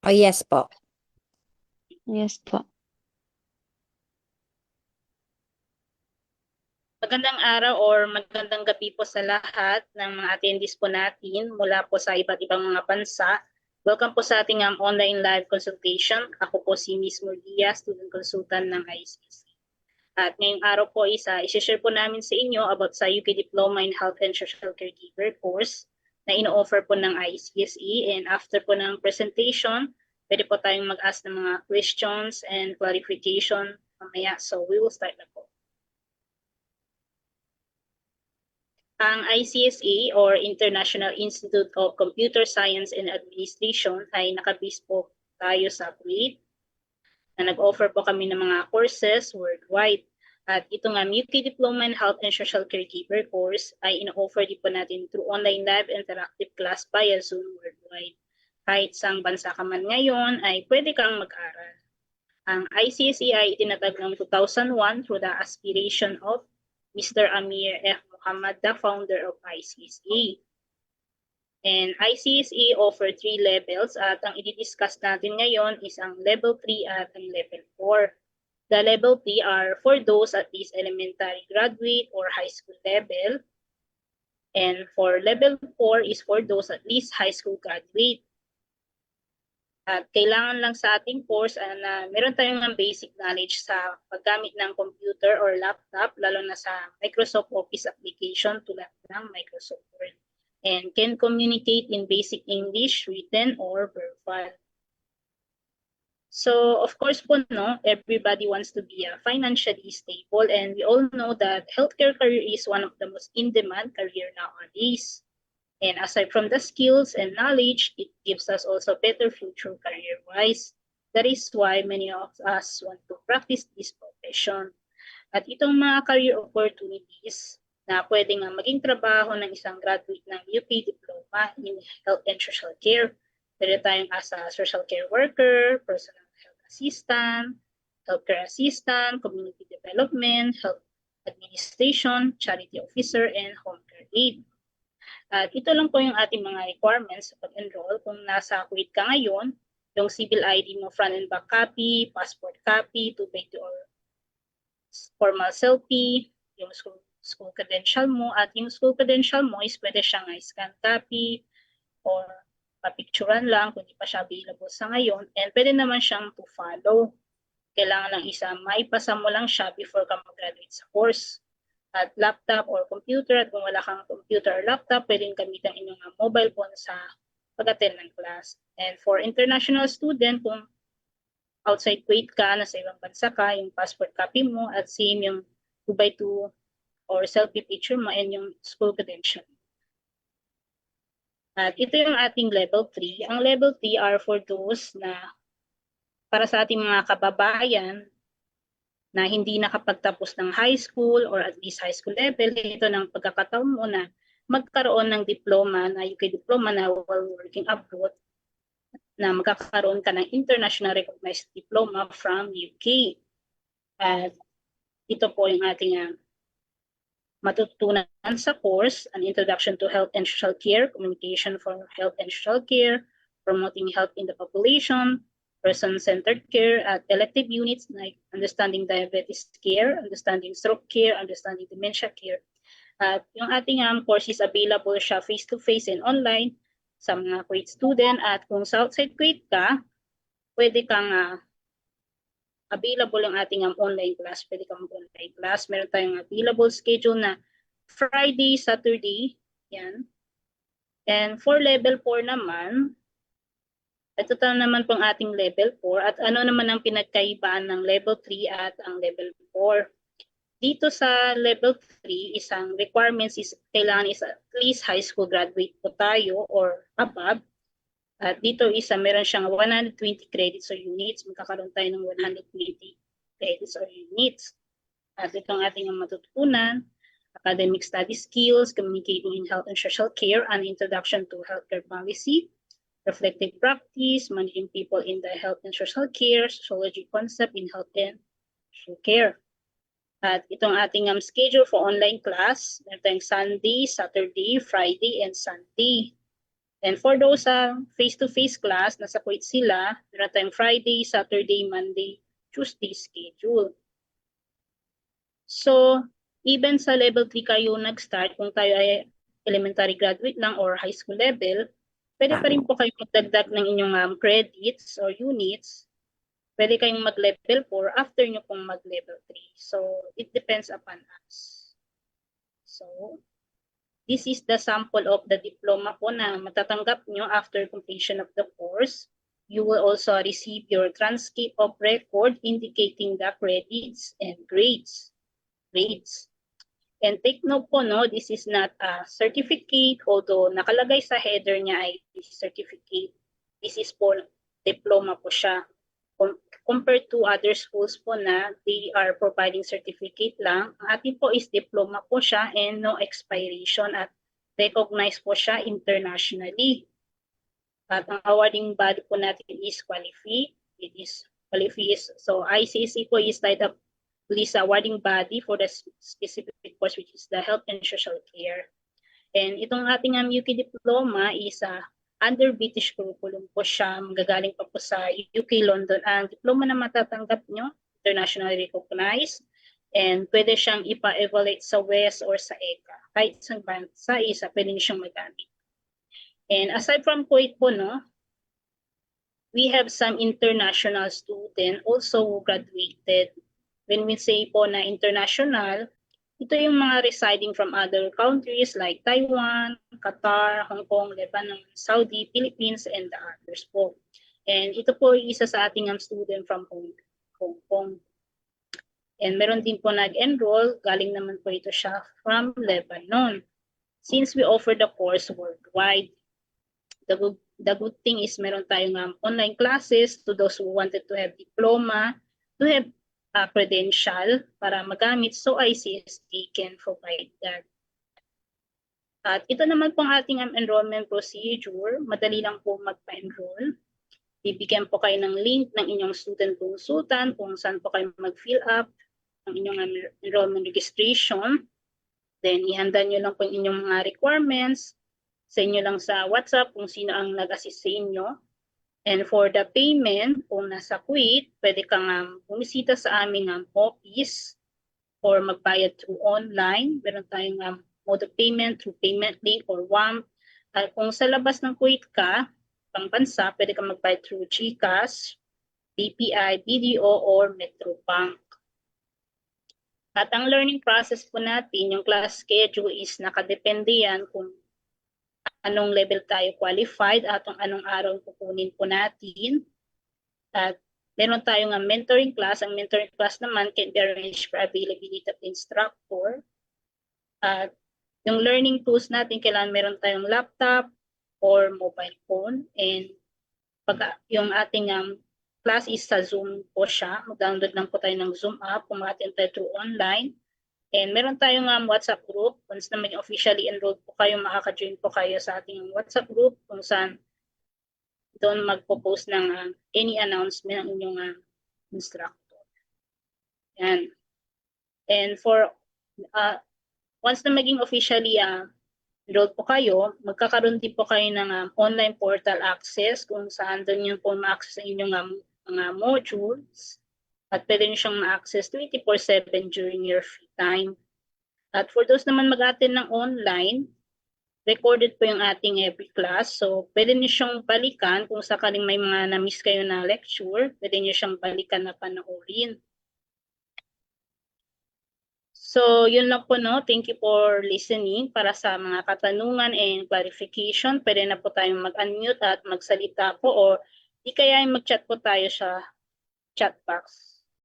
Oh, yes po. Yes po. Magandang araw or magandang gabi po sa lahat ng mga attendees po natin mula po sa iba't ibang mga bansa. Welcome po sa ating online live consultation. Ako po si Ms. Murdia, student consultant ng ICC. At ngayong araw po isi-share po namin sa inyo about sa UK Diploma in Health and Social Caregiver course na ino-offer po ng ICSE. And after po ng presentation, pwede po tayong mag-ask ng mga questions and clarification mamaya. So we will start na po. Ang ICSA or International Institute of Computer Science and Administration ay nakabase po tayo sa Kuwait na nag-offer po kami ng mga courses worldwide. At ito nga, UK Diploma in Health and Social Caregiver course ay ino-offer din po natin through online live interactive class via Zoom worldwide. Kahit saang bansa ka man ngayon ay pwede kang mag-aral. Ang ICSA ay itinatag ng 2001 through the aspiration of Mr. Amir F. Muhammad, the founder of ICSA. And ICSA offer 3 levels at ang i-discuss natin ngayon is ang level 3 at ang level 4. The level 3 are for those at least elementary graduate or high school level. And for level 4 is for those at least high school graduate. At kailangan lang sa ating course na meron tayong basic knowledge sa paggamit ng computer or laptop, lalo na sa Microsoft Office application tulad ng Microsoft Word. And can communicate in basic English, written or verbal. So, of course po, no, everybody wants to be financially stable, and we all know that healthcare career is one of the most in-demand career nowadays. And aside from the skills and knowledge, it gives us also better future career-wise. That is why many of us want to practice this profession. At itong mga career opportunities na pwede nga maging trabaho ng isang graduate ng UP Diploma in Health and Social Care. Pwede tayong as a social care worker, personal health assistant, healthcare assistant, community development, health administration, charity officer, and home care aide. At ito lang po yung ating mga requirements sa pag-enroll. Kung nasa Kuwait ka ngayon, yung civil ID mo front and back copy, passport copy, 2x2 or formal selfie, yung school credential mo, at yung school credential mo is pwede siyang scan copy or papicturan lang kung di pa siya available sa ngayon. And pwede naman siyang to follow. Kailangan lang maipasa mo lang siya before ka mag-graduate sa course. At laptop or computer, at kung wala kang computer or laptop, pwedeng gamitin inyong mobile phone sa pag-attend ng class. And for international student, kung outside Kuwait ka, nasa ibang bansa ka, yung passport copy mo at same yung 2x2 or selfie picture mo and yung school credential. At ito yung ating level 3. Ang level 3 are for those na para sa ating mga kababayan na hindi nakapagtapos ng high school or at least high school level, ito ng pagkakataon mo na magkaroon ng diploma na UK diploma na while working abroad, na magkakaroon ka ng international recognized diploma from UK. At ito po yung ating matutunan sa course, an introduction to health and social care, communication for health and social care, promoting health in the population, person-centered care at elective units like understanding diabetes care, understanding stroke care, understanding dementia care. At yung ating course is available siya face-to-face and online sa mga Kuwait student. At kung sa outside Kuwait ka, pwede kang available yung ating online class. Pwede kang mag-online class. Meron tayong available schedule na Friday, Saturday. Yan. And for level 4 naman, ito naman pong ating level 4 at ano naman ang pinagkaibaan ng level 3 at ang level 4. Dito sa level 3, isang requirements is kailangan is at least high school graduate po tayo or above. At dito meron siyang 120 credits or units. Magkakaroon tayo ng 120 credits or units. At itong ating matutunan, academic study skills, communicating in health and social care, an introduction to healthcare policy, reflective practice, managing people in the health and social care, sociology concept in health and social care. At itong ating schedule for online class, meron tayong Sunday, Saturday, Friday, and Sunday. And for those face-to-face class, nasa Kuwait sila, meron tayong Friday, Saturday, Monday, Tuesday schedule. So, even sa level 3 kayo nag-start, kung tayo ay elementary graduate lang or high school level, pwede pa rin po kayo magdagdag ng inyong credits or units. Pwede kayong mag-level 4 after nyo pong mag-level 3. So, it depends upon us. So, this is the sample of the diploma po na matatanggap nyo after completion of the course. You will also receive your transcript of record indicating the credits and grades. And take note po, no, this is not a certificate, although nakalagay sa header niya ay certificate. This is po, diploma po siya. Compared to other schools po na they are providing certificate lang, ang atin po is diploma po siya and no expiration at recognized po siya internationally. At ang awarding body po natin is Qualifi. It is Qualifi. So ICSE po is tied up to this awarding body for the specific course which is the health and social care. And itong ating UK diploma is under British curriculum po siya, magagaling pa po sa UK, London. Ang diploma na matatanggap nyo, internationally recognized, and pwede siyang ipa-evaluate sa WES or sa ECA. Kahit sa bansa, pwede nyo siyang magamit. And aside from Kuwait po, no, we have some international students also who graduated. When we say po na international, ito yung mga residing from other countries like Taiwan, Qatar, Hong Kong, Lebanon, Saudi, Philippines, and the others po. And ito po isa sa ating student from Hong Kong. And meron din po nag-enroll, galing naman po ito siya from Lebanon. Since we offer the course worldwide, the good thing is meron tayong online classes to those who wanted to have diploma, to have credential para magamit, so ICSE can provide that. At ito naman pong ating enrollment procedure, madali lang po magpa-enroll. Bibigyan po kayo ng link ng inyong student consultant kung saan po kayo mag-fill up ng inyong enrollment registration. Then ihanda nyo lang po yung inyong mga requirements sa inyo lang sa WhatsApp kung sino ang nag-assist sa inyo. And for the payment, kung nasa Kuwait, pwede kang bumisita sa aming office or magbayad through online. Meron tayong mode of payment through payment link or WAMP. At kung sa labas ng Kuwait ka, pang bansa, pwede kang magbayad through GCash, BPI, BDO, or Metrobank. At ang learning process po natin, yung class schedule is nakadepende yan kung anong level tayo qualified at anong araw kukunin po natin. At meron tayong mentoring class. Ang mentoring class naman can be arranged for availability of instructor. At yung learning tools natin, kailangan meron tayong laptop or mobile phone. And pag yung ating class is sa Zoom po siya, mag-download lang po tayo ng Zoom app, pumatin tayo through online. And meron tayong WhatsApp group. Once na maging officially enrolled po kayo, makaka-join po kayo sa ating WhatsApp group kung saan doon magpo-post ng any announcement ng inyong instructor. Yan. And for once na maging officially enrolled po kayo, magkakaroon din po kayo ng online portal access kung saan doon yun po ma-access sa inyong mga modules. At pwede nyo siyang ma-access 24/7 during your free time. At for those naman mag-attend ng online, recorded po yung ating every class. So pwede nyo siyang balikan kung sakaling may mga na-miss kayo na lecture, pwede nyo siyang balikan na panoorin. So yun lang po, no. Thank you for listening. Para sa mga katanungan and clarification, pwede na po tayong mag-unmute at magsalita po o di kaya mag-chat po tayo sa chat box.